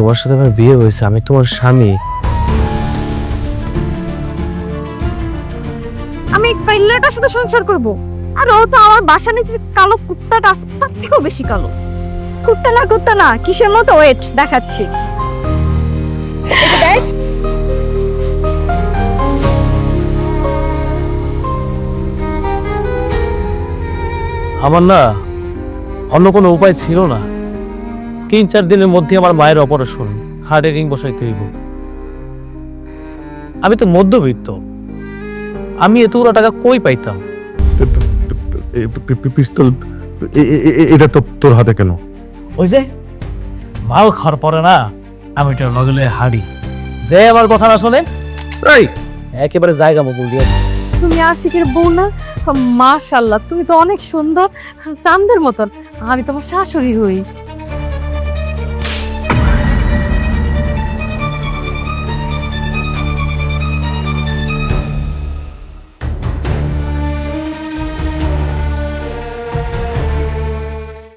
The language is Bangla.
তোমার সাথে আমার বিয়ে হয়েছে, আমি তোমার স্বামী। আমি পাইলাটার সাথে সংসার করব? আর ও তো আমার বাসা নিচে কালো কুত্তাটা আছে, তার থেকেও বেশি কালো। কুত্তা না কিসের মতো, ওয়েট দেখাচ্ছি। এটা দেখ। আমার না অন্য কোনো উপায় ছিল না। 3-4 দিনের মধ্যে আমার মায়ের অপারেশন, হার্টে রিং বসাইতে হইব। আমি তো মধ্যবিত্ত, আমি এতগুলো টাকা কই পাইতাম? পিস্তল এটা তো তোর হাতে কেন? ওই যে মাল খাওয়ার পরে না, আমি এটা লগলে হাড়ি যে আমার কথা না শোনে, এই একেবারে জায়গা মতো দিয়ে। তুমি আশিকের বউ না? মাশাআল্লাহ, তুমি তো অনেক সুন্দর, চাঁদের মতন। আমি তোমার শাশুড়ি হই।